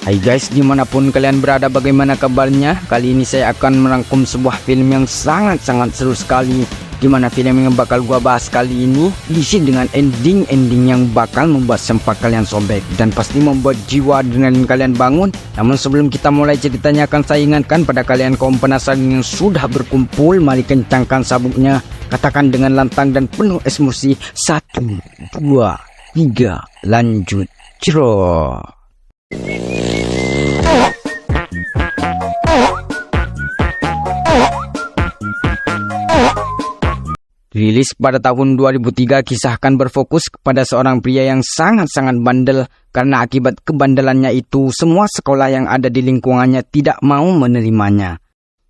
Hai guys, dimanapun kalian berada, bagaimana kabarnya? Kali ini saya akan merangkum sebuah film yang sangat-sangat seru sekali. Dimana film yang bakal gua bahas kali ini diisi dengan ending yang bakal membuat sempak kalian sobek dan pasti membuat jiwa adrenalin kalian bangun. Namun sebelum kita mulai ceritanya, akan saya ingatkan pada kalian kaum penasaran yang sudah berkumpul, mari kencangkan sabuknya, katakan dengan lantang dan penuh emosi, 1, 2, 3, lanjut, cero. Rilis pada tahun 2003, kisah akan berfokus kepada seorang pria yang sangat-sangat bandel. Karena akibat kebandelannya itu, semua sekolah yang ada di lingkungannya tidak mau menerimanya.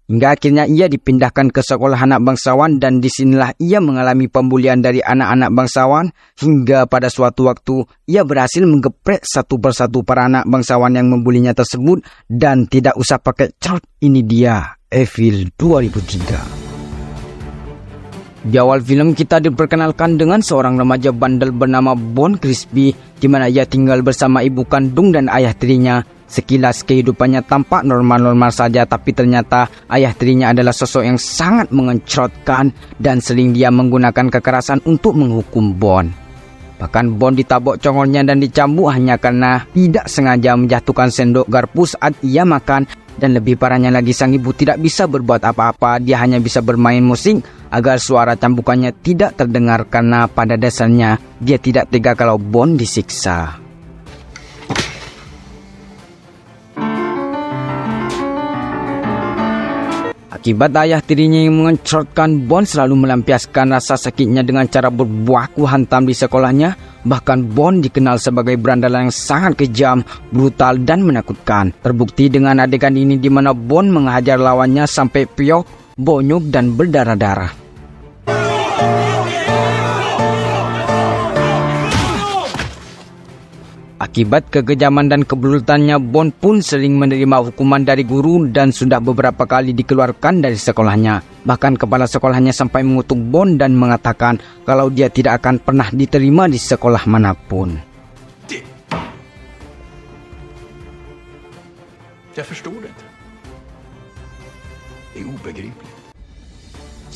Hingga akhirnya ia dipindahkan ke sekolah anak bangsawan, dan disinilah ia mengalami pembulian dari anak-anak bangsawan. Hingga pada suatu waktu, ia berhasil menggeprek satu persatu para anak bangsawan yang membulinya tersebut. Dan tidak usah pakai cat, ini dia, Evil 2003. Di awal film kita diperkenalkan dengan seorang remaja bandel bernama Bon Crispy, di mana ia tinggal bersama ibu kandung dan ayah tirinya. Sekilas kehidupannya tampak normal-normal saja, tapi ternyata ayah tirinya adalah sosok yang sangat mengencrotkan dan sering dia menggunakan kekerasan untuk menghukum Bon. Bahkan Bon ditabok congolnya dan dicambuk hanya karena tidak sengaja menjatuhkan sendok garpu saat ia makan. Dan lebih parahnya lagi, sang ibu tidak bisa berbuat apa-apa, dia hanya bisa bermain musik agar suara cambukannya tidak terdengar karena pada dasarnya dia tidak tega kalau Bon disiksa. Akibat ayah tirinya yang mengencrotkan, Bon selalu melampiaskan rasa sakitnya dengan cara berbuaku hantam di sekolahnya. Bahkan Bon dikenal sebagai berandalan yang sangat kejam, brutal, dan menakutkan. Terbukti dengan adegan ini di mana Bon menghajar lawannya sampai piok, bonyok, dan berdarah-darah. Akibat kekejaman dan kebrutalnya, Bon pun sering menerima hukuman dari guru dan sudah beberapa kali dikeluarkan dari sekolahnya. Bahkan kepala sekolahnya sampai mengutuk Bon dan mengatakan kalau dia tidak akan pernah diterima di sekolah manapun. Jag förstår det inte. Det är obegripligt.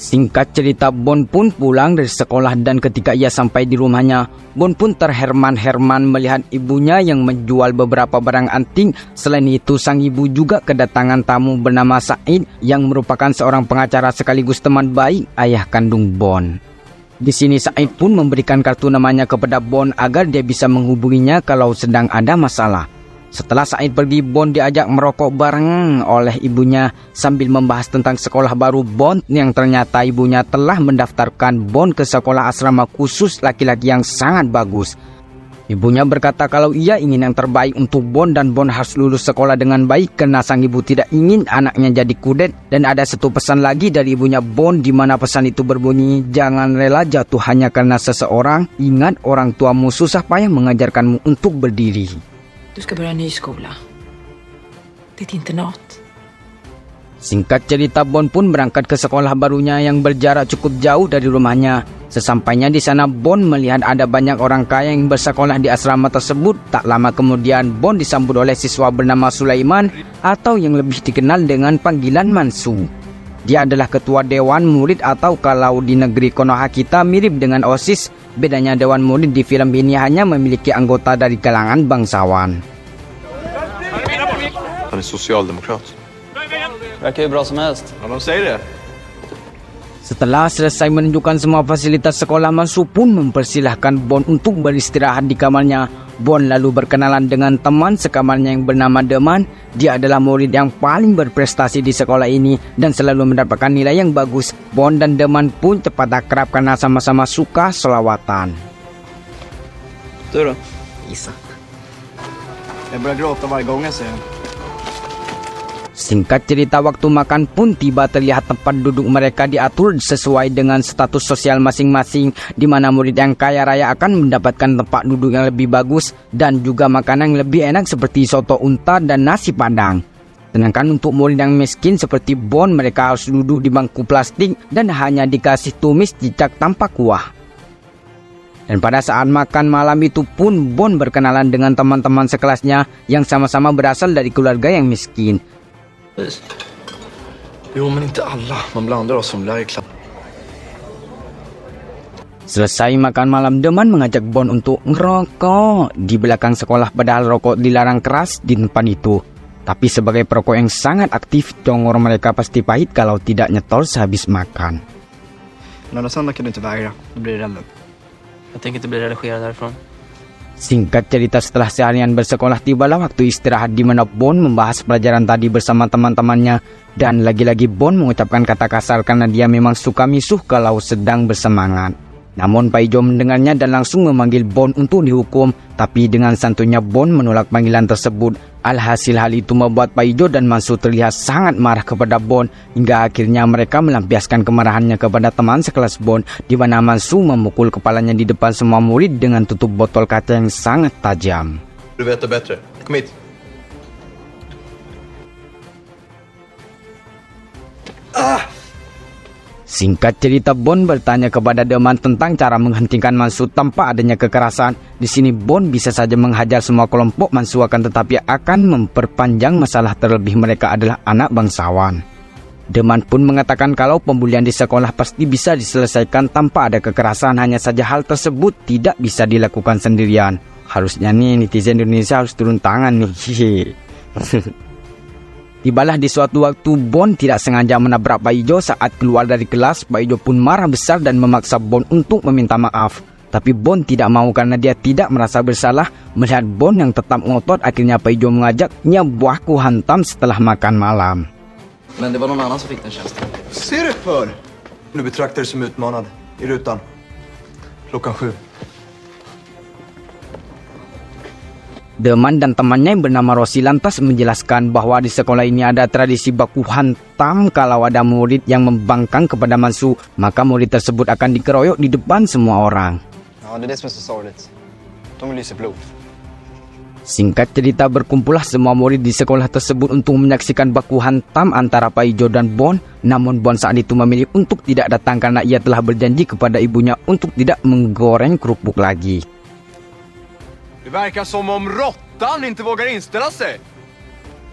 Singkat cerita, Bon pun pulang dari sekolah dan ketika ia sampai di rumahnya, Bon pun terherman-herman melihat ibunya yang menjual beberapa barang antik. Selain itu, sang ibu juga kedatangan tamu bernama Said yang merupakan seorang pengacara sekaligus teman baik ayah kandung Bon. Di sini Said pun memberikan kartu namanya kepada Bon agar dia bisa menghubunginya kalau sedang ada masalah. Setelah Said pergi, Bon diajak merokok bareng oleh ibunya sambil membahas tentang sekolah baru Bon yang ternyata ibunya telah mendaftarkan Bon ke sekolah asrama khusus laki-laki yang sangat bagus. Ibunya berkata kalau ia ingin yang terbaik untuk Bon dan Bon harus lulus sekolah dengan baik karena sang ibu tidak ingin anaknya jadi kudet. Dan ada satu pesan lagi dari ibunya Bon di mana pesan itu berbunyi, jangan rela jatuh hanya karena seseorang, ingat orang tuamu susah payah mengajarkanmu untuk berdiri. Du ska börja ny skola. Det är ett internat. Singkat cerita, Bon pun berangkat ke sekolah barunya yang berjarak cukup jauh dari rumahnya. Sesampainya di sana, Bon melihat ada banyak orang kaya yang bersekolah di asrama tersebut. Tak lama kemudian, Bon disambut oleh siswa bernama Sulaiman atau yang lebih dikenal dengan panggilan Mansu. Dia adalah ketua dewan murid atau kalau di negeri Konoha kita mirip dengan OSIS. Bedanya dewan murid di film ini hanya memiliki anggota dari kalangan bangsawan. Han är socialdemokrat. Verkar ju bra som helst. Ja, de säger det. Setelah selesai menunjukkan semua fasilitas sekolah, Mansu pun mempersilahkan Bon untuk beristirahat di kamarnya. Bon lalu berkenalan dengan teman sekamarnya yang bernama Deman. Dia adalah murid yang paling berprestasi di sekolah ini dan selalu mendapatkan nilai yang bagus. Bon dan Deman pun cepat akrab karena sama-sama suka selawatan. Du då? Gissa. Jag börjar gråta varje gång jag ser den. Singkat cerita, waktu makan pun tiba, terlihat tempat duduk mereka diatur sesuai dengan status sosial masing-masing, di mana murid yang kaya raya akan mendapatkan tempat duduk yang lebih bagus dan juga makanan yang lebih enak seperti soto unta dan nasi padang. Sedangkan untuk murid yang miskin seperti Bon, mereka harus duduk di bangku plastik dan hanya dikasih tumis cicak tanpa kuah. Dan pada saat makan malam itu pun Bond berkenalan dengan teman-teman sekelasnya yang sama-sama berasal dari keluarga yang miskin. Jo, men inte alla. Man blandar oss som lär i klass. Selesai makan malam, Deman mengajak Bond untuk ngerokok di belakang sekolah, padahal rokok dilarang keras di tempat itu. Tapi sebagai perokok yang sangat aktif, congor mereka pasti pahit kalau tidak nyetol sehabis makan. Lördag söndag kan du inte vägra. Då blir det elden. Jag tänker inte bli redigerad härifrån. Singkat cerita, setelah seharian bersekolah, tibalah waktu istirahat di mana Bond membahas pelajaran tadi bersama teman-temannya. Dan lagi-lagi Bond mengucapkan kata kasar karena dia memang suka misuh kalau sedang bersemangat. Namun Pak Ijo mendengarnya dan langsung memanggil Bond untuk dihukum. Tapi dengan santunya Bond menolak panggilan tersebut. Alhasil hal itu membuat Pak Ijo dan Mansu terlihat sangat marah kepada Bond. Hingga akhirnya mereka melampiaskan kemarahannya kepada teman sekelas Bond, di mana Mansu memukul kepalanya di depan semua murid dengan tutup botol kaca yang sangat tajam. Du vet det bättre. Kom hit. Singkat cerita, Bond bertanya kepada Deman tentang cara menghentikan Mansu tanpa adanya kekerasan. Di sini Bond bisa saja menghajar semua kelompok Mansu, akan tetapi akan memperpanjang masalah, terlebih mereka adalah anak bangsawan. Deman pun mengatakan kalau pembulian di sekolah pasti bisa diselesaikan tanpa ada kekerasan, hanya saja hal tersebut tidak bisa dilakukan sendirian. Harusnya nih netizen Indonesia harus turun tangan nih. Tibalah di suatu waktu Bond tidak sengaja menabrak Pak Ijo saat keluar dari kelas. Pak Ijo pun marah besar dan memaksa Bond untuk meminta maaf. Tapi Bond tidak mau karena dia tidak merasa bersalah. Melihat Bond yang tetap ngotot, akhirnya Pak Ijo mengajaknya buahku hantam setelah makan malam. Men det var någon annan som fick den tjänsten. Ser du för? Du betraktar dig som utmanad. I rutan. 7:00. Deman dan temannya yang bernama Rossi lantas menjelaskan bahwa di sekolah ini ada tradisi baku hantam. Kalau ada murid yang membangkang kepada Mansu, maka murid tersebut akan dikeroyok di depan semua orang. Ja, det är det som är så sorgligt. De vill lysa blod. Singkat cerita, berkumpullah semua murid di sekolah tersebut untuk menyaksikan baku hantam antara Pak Ijo dan Bond. Namun Bond saat itu memilih untuk tidak datang karena ia telah berjanji kepada ibunya untuk tidak menggoreng kerupuk lagi. Det verkar som om råttan inte vågar inställa sig.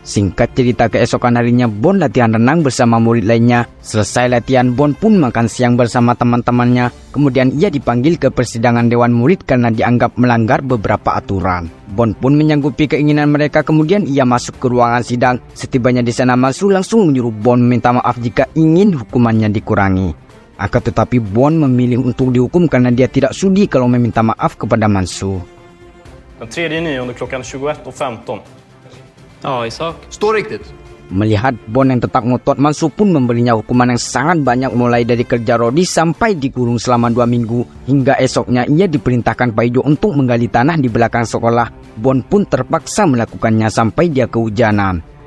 Singkat cerita, keesokan harinya Bond latihan renang bersama murid lainnya. Selesai latihan, Bond pun makan siang bersama teman-temannya. Kemudian ia dipanggil ke persidangan Dewan Murid karena dianggap melanggar beberapa aturan. Bond pun menyanggupi keinginan mereka. Kemudian ia masuk ke ruangan sidang. Setibanya di sana, Mansu langsung menyuruh Bond meminta maaf jika ingin hukumannya dikurangi. Akan tetapi Bond memilih untuk dihukum karena dia tidak sudi kalau meminta maaf kepada Mansu. Den 3/9 klockan 21:15. Ja, i sak. Står riktigt. Melihat Bond yang tetap ngotot, Mansu pun memberinya hukuman yang sangat banyak, mulai dari kerja rodi sampai dikurung selama 2 minggu. Hingga esoknya ia diperintahkan Pak Ijo untuk menggali tanah di belakang sekolah. Bond pun terpaksa melakukannya sampai dia kehujanan.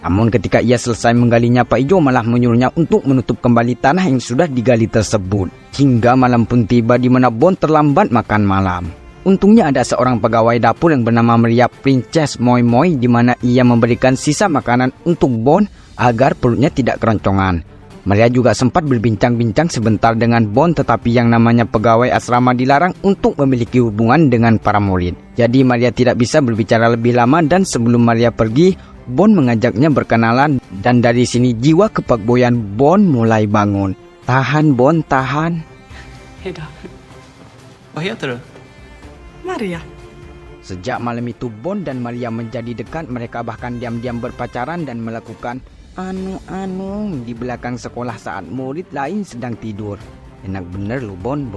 Namun ketika ia selesai menggalinya, Pak Ijo malah menyuruhnya untuk menutup kembali tanah yang sudah digali tersebut. Hingga malam pun tiba di mana Bond terlambat makan malam. Untungnya ada seorang pegawai dapur yang bernama Maria Princess Moi Moi, di mana ia memberikan sisa makanan untuk Bond agar perutnya tidak keroncongan. Maria juga sempat berbincang-bincang sebentar dengan Bond, tetapi yang namanya pegawai asrama dilarang untuk memiliki hubungan dengan para murid. Jadi Maria tidak bisa berbicara lebih lama, dan sebelum Maria pergi, Bond mengajaknya berkenalan, dan dari sini jiwa kepakboyan Bond mulai bangun. Tahan Bond, tahan. Hejdå. Vad heter du? Maria. Sejak malam itu Bond dan Maria menjadi dekat. Mereka bahkan diam-diam berpacaran dan melakukan anu-anu di belakang sekolah saat murid lain sedang tidur. Enak bener lu Bond.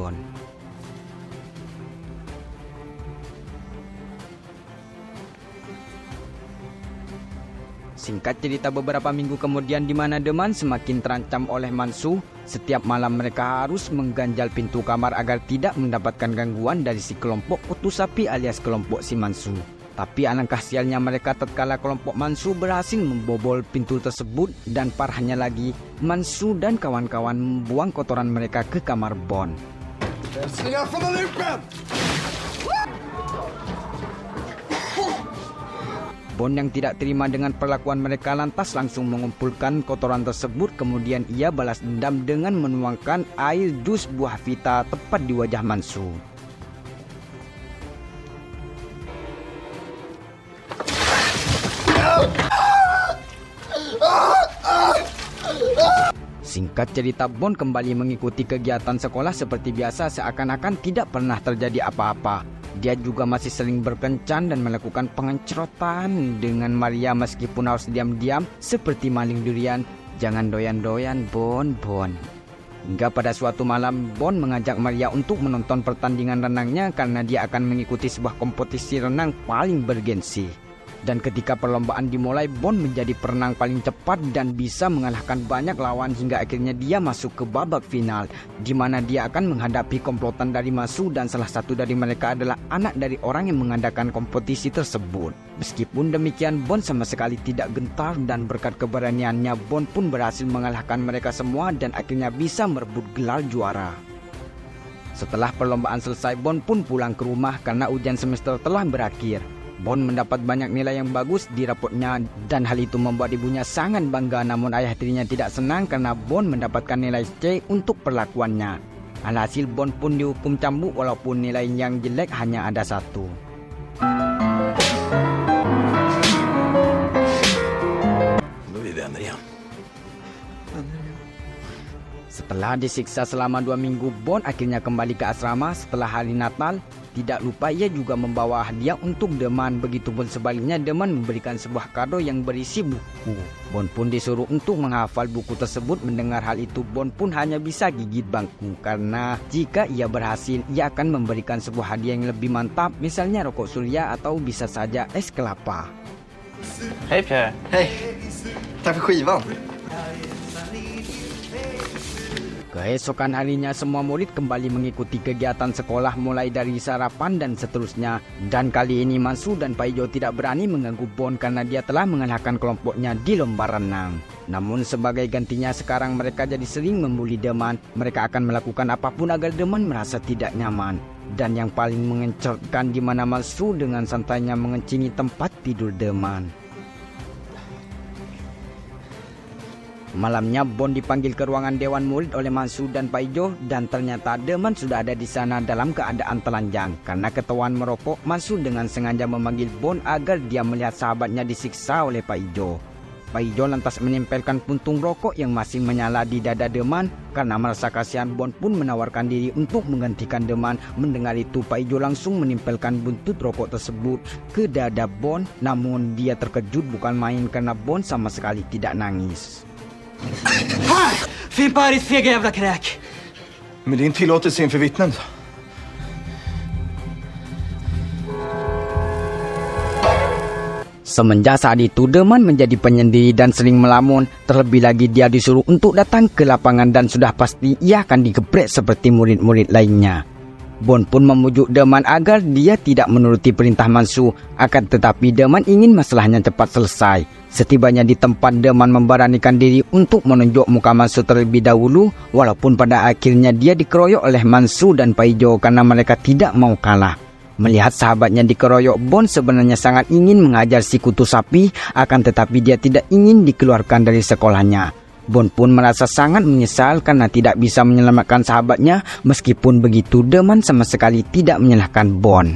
Singkat cerita, beberapa minggu kemudian di mana Deman semakin terancam oleh Mansu, setiap malam mereka harus mengganjal pintu kamar agar tidak mendapatkan gangguan dari si kelompok kutu sapi alias kelompok si Mansu. Tapi alangkah sialnya mereka tatkala kelompok Mansu berhasil membobol pintu tersebut, dan parahnya lagi, Mansu dan kawan-kawan membuang kotoran mereka ke kamar Bond. Bon yang tidak terima dengan perlakuan mereka lantas langsung mengumpulkan kotoran tersebut, kemudian ia balas dendam dengan menuangkan air jus buah vita tepat di wajah Mansu. Singkat cerita, Bon kembali mengikuti kegiatan sekolah seperti biasa seakan-akan tidak pernah terjadi apa-apa. Dia juga masih sering berkencan dan melakukan pengencrotan dengan Maria meskipun harus diam-diam seperti maling durian. Jangan doyan-doyan, Bon. Hingga pada suatu malam, Bon mengajak Maria untuk menonton pertandingan renangnya karena dia akan mengikuti sebuah kompetisi renang paling bergensi. Dan ketika perlombaan dimulai, Bon menjadi perenang paling cepat dan bisa mengalahkan banyak lawan hingga akhirnya dia masuk ke babak final, di mana dia akan menghadapi komplotan dari Mansu dan salah satu dari mereka adalah anak dari orang yang mengadakan kompetisi tersebut. Meskipun demikian, Bon sama sekali tidak gentar dan berkat keberaniannya, Bon pun berhasil mengalahkan mereka semua dan akhirnya bisa merebut gelar juara. Setelah perlombaan selesai, Bon pun pulang ke rumah karena ujian semester telah berakhir. Bon mendapat banyak nilai yang bagus di rapotnya dan hal itu membuat ibunya sangat bangga, namun ayah tirinya tidak senang karena Bon mendapatkan nilai C untuk perlakuannya. Alhasil Bon pun dihukum cambuk walaupun nilai yang jelek hanya ada 1. Setelah disiksa selama 2 minggu, Bon akhirnya kembali ke asrama setelah hari Natal. Tidak lupa ia juga membawa hadiah untuk Deman. Begitupun sebaliknya, Deman memberikan sebuah kado yang berisi buku. Bon pun disuruh untuk menghafal buku tersebut. Mendengar hal itu, Bon pun hanya bisa gigit bangku karena jika ia berhasil, ia akan memberikan sebuah hadiah yang lebih mantap, misalnya rokok surya atau bisa saja es kelapa. Hej Pierre. Hej! Tack för skivan. Keesokan harinya semua murid kembali mengikuti kegiatan sekolah mulai dari sarapan dan seterusnya. Dan kali ini Mansu dan Paijo tidak berani mengganggu Bon karena dia telah mengalahkan kelompoknya di lomba renang. Namun sebagai gantinya sekarang mereka jadi sering membuli Deman. Mereka akan melakukan apapun agar Deman merasa tidak nyaman. Dan yang paling mengencotkan di mana Mansu dengan santainya mengencingi tempat tidur Deman. Malamnya Bon dipanggil ke ruangan dewan murid oleh Mansu dan Paijo dan ternyata Deman sudah ada di sana dalam keadaan telanjang. Karena ketahuan merokok, Mansu dengan sengaja memanggil Bon agar dia melihat sahabatnya disiksa oleh Paijo. Paijo lantas menempelkan puntung rokok yang masih menyala di dada Deman. Karena merasa kasihan, Bon pun menawarkan diri untuk menggantikan Deman. Mendengar itu, Paijo langsung menempelkan buntut rokok tersebut ke dada Bon. Namun dia terkejut bukan main karena Bon sama sekali tidak nangis. Fimpa ditt fega jävla kräk! Med din tillåtelse inför vittnen. Semenjak saat itu, Deman menjadi penyendiri dan sering melamun. Terlebih lagi dia disuruh untuk datang ke lapangan dan sudah pasti ia akan digeprek seperti murid-murid lainnya. Bon pun memujuk Deman agar dia tidak menuruti perintah Mansu. Akan tetapi Deman ingin masalahnya cepat selesai. Setibanya di tempat, Deman memberanikan diri untuk menunjuk muka Mansu terlebih dahulu. Walaupun pada akhirnya dia dikeroyok oleh Mansu dan Paijo karena mereka tidak mau kalah. Melihat sahabatnya dikeroyok, Bon sebenarnya sangat ingin mengajar si kutu sapi. Akan tetapi dia tidak ingin dikeluarkan dari sekolahnya. Bon pun merasa sangat menyesal karena tidak bisa menyelamatkan sahabatnya. Meskipun begitu, Deman sama sekali tidak menyalahkan Bon.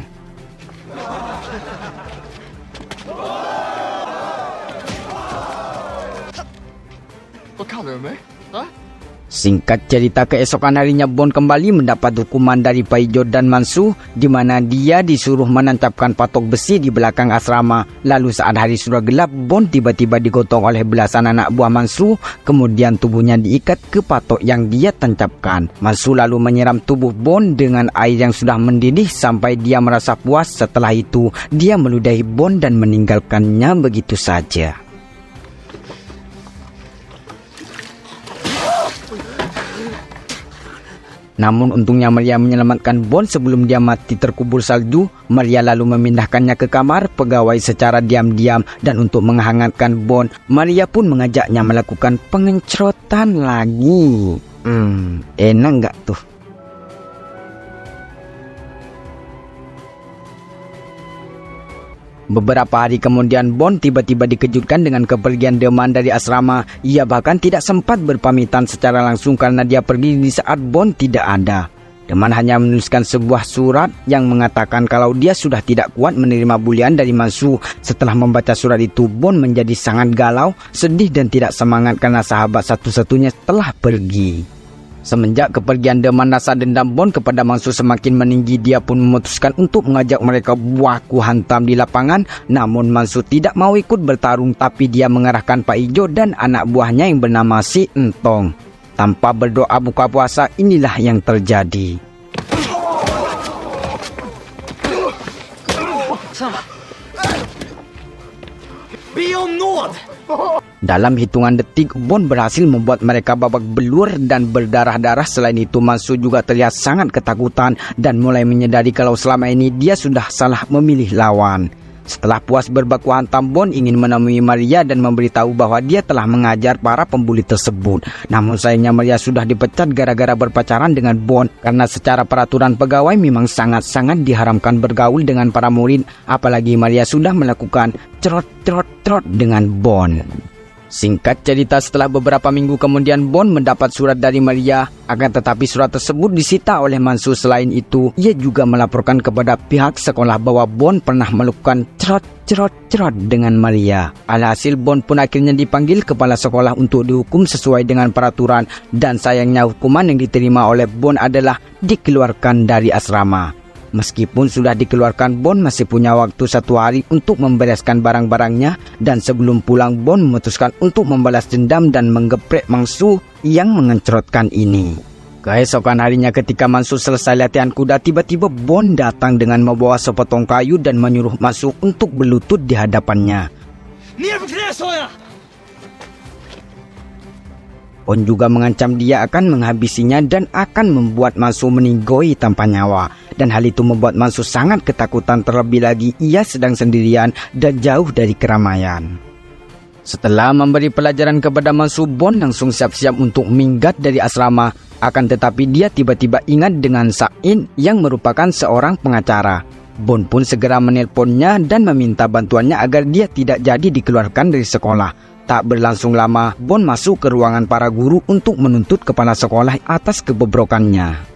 Vad kallar du mig? Va? Singkat cerita, keesokan harinya Bon kembali mendapat hukuman dari Paijo dan Mansu, di mana dia disuruh menancapkan patok besi di belakang asrama. Lalu saat hari sudah gelap, Bon tiba-tiba digotong oleh belasan anak buah Mansu, kemudian tubuhnya diikat ke patok yang dia tancapkan. Mansu lalu menyiram tubuh Bon dengan air yang sudah mendidih sampai dia merasa puas. Setelah itu, dia meludahi Bon dan meninggalkannya begitu saja. Namun untungnya Maria menyelamatkan Bon sebelum dia mati terkubur salju. Maria lalu memindahkannya ke kamar pegawai secara diam-diam dan untuk menghangatkan Bon, Maria pun mengajaknya melakukan pengencrotan lagi. Enak nggak tuh? Beberapa hari kemudian Bond tiba-tiba dikejutkan dengan kepergian Deman dari asrama. Ia bahkan tidak sempat berpamitan secara langsung karena dia pergi di saat Bond tidak ada. Deman hanya menuliskan sebuah surat yang mengatakan kalau dia sudah tidak kuat menerima bulian dari Mansu. Setelah membaca surat itu, Bond menjadi sangat galau, sedih dan tidak semangat karena sahabat satu-satunya telah pergi. Semenjak kepergian Deman, rasa dendam Bond kepada Mansu semakin meninggi. Dia pun memutuskan untuk mengajak mereka baku hantam di lapangan. Namun Mansu tidak mau ikut bertarung, tapi dia mengarahkan Pak Ijo dan anak buahnya yang bernama Si Entong. Tanpa berdoa buka puasa, inilah yang terjadi. Dalam hitungan detik, Bond berhasil membuat mereka babak belur dan berdarah-darah. Selain itu, Mansu juga terlihat sangat ketakutan dan mulai menyadari kalau selama ini dia sudah salah memilih lawan. Setelah puas berbaku hantam, Bond ingin menemui Maria dan memberitahu bahwa dia telah mengajar para pembuli tersebut. Namun sayangnya Maria sudah dipecat gara-gara berpacaran dengan Bond, karena secara peraturan pegawai memang sangat-sangat diharamkan bergaul dengan para murid, apalagi Maria sudah melakukan cerot-cerot-cerot dengan Bond. Singkat cerita, setelah beberapa minggu kemudian Bond mendapat surat dari Maria. Akan tetapi surat tersebut disita oleh Mansu. Selain itu, ia juga melaporkan kepada pihak sekolah bahwa Bond pernah melakukan cerot-cerot-cerot dengan Maria. Alhasil Bond pun akhirnya dipanggil kepala sekolah untuk dihukum sesuai dengan peraturan. Dan sayangnya hukuman yang diterima oleh Bond adalah dikeluarkan dari asrama. Meskipun sudah dikeluarkan, Bond masih punya waktu 1 hari untuk membereskan barang-barangnya. Dan sebelum pulang, Bond memutuskan untuk membalas dendam dan menggeprek Mansu yang mengencerotkan ini. Keesokan harinya ketika Mansu selesai latihan kuda, tiba-tiba Bond datang dengan membawa sepotong kayu dan menyuruh Mansu untuk berlutut di hadapannya. Bond juga mengancam dia akan menghabisinya dan akan membuat Mansu meninggoy tanpa nyawa. Dan hal itu membuat Mansu sangat ketakutan, terlebih lagi ia sedang sendirian dan jauh dari keramaian. Setelah memberi pelajaran kepada Mansu, Bond langsung siap-siap untuk minggat dari asrama. Akan tetapi dia tiba-tiba ingat dengan Sain yang merupakan seorang pengacara. Bond pun segera menelponnya dan meminta bantuannya agar dia tidak jadi dikeluarkan dari sekolah. Tak berlangsung lama, Bond masuk ke ruangan para guru untuk menuntut kepala sekolah atas kebobrokannya.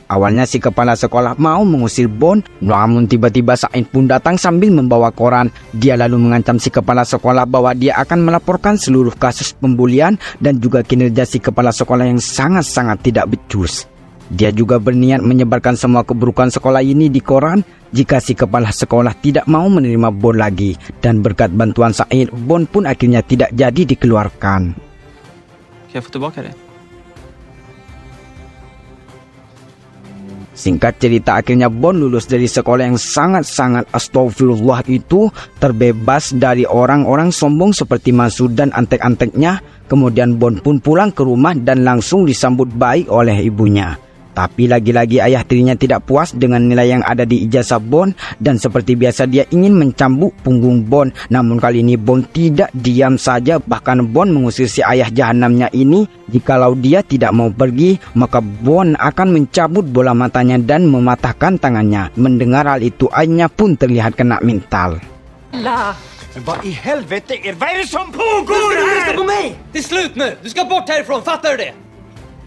Awalnya si kepala sekolah mau mengusir Bond, namun tiba-tiba Sain pun datang sambil membawa koran. Dia lalu mengancam si kepala sekolah bahwa dia akan melaporkan seluruh kasus pembulian dan juga kinerja si kepala sekolah yang sangat-sangat tidak becus. Dia juga berniat menyebarkan semua keburukan sekolah ini di koran jika si kepala sekolah tidak mau menerima Bond lagi. Dan berkat bantuan Sain, Bond pun akhirnya tidak jadi dikeluarkan. Kan jag få tillbaka det? Singkat cerita, akhirnya Bond lulus dari sekolah yang sangat-sangat astagfirullah itu, terbebas dari orang-orang sombong seperti Mansu dan antek-anteknya. Kemudian Bond pun pulang ke rumah dan langsung disambut baik oleh ibunya. Tapi lagi-lagi ayah tirinya tidak puas dengan nilai yang ada di ijazah Bond dan seperti biasa dia ingin mencambuk punggung Bond. Namun kali ini Bond tidak diam saja, bahkan Bond mengusir si ayah jahanamnya ini. Jikalau dia tidak mau pergi, maka Bond akan mencabut bola matanya dan mematahkan tangannya. Mendengar hal itu, ayahnya pun terlihat kena mental. Vad i helvete vad är det som pågår här? Lyssna på mig! Det är slut nu! Du ska bort härifrån, fattar du det?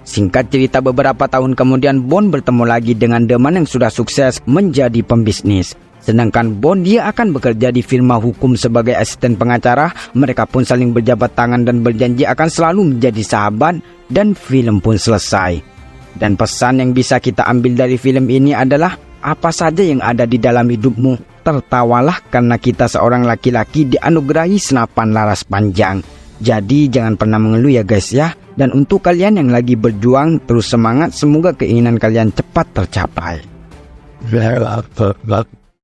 Singkat cerita, beberapa tahun kemudian Bond bertemu lagi dengan Deman yang sudah sukses menjadi pembisnis. Sedangkan Bond dia akan bekerja di firma hukum sebagai asisten pengacara. Mereka pun saling berjabat tangan dan berjanji akan selalu menjadi sahabat, dan film pun selesai. Dan pesan yang bisa kita ambil dari film ini adalah apa saja yang ada di dalam hidupmu, tertawalah karena kita seorang laki-laki dianugerahi senapan laras panjang. Jadi jangan pernah mengeluh ya guys ya. Dan untuk kalian yang lagi berjuang, terus semangat, semoga keinginan kalian cepat tercapai.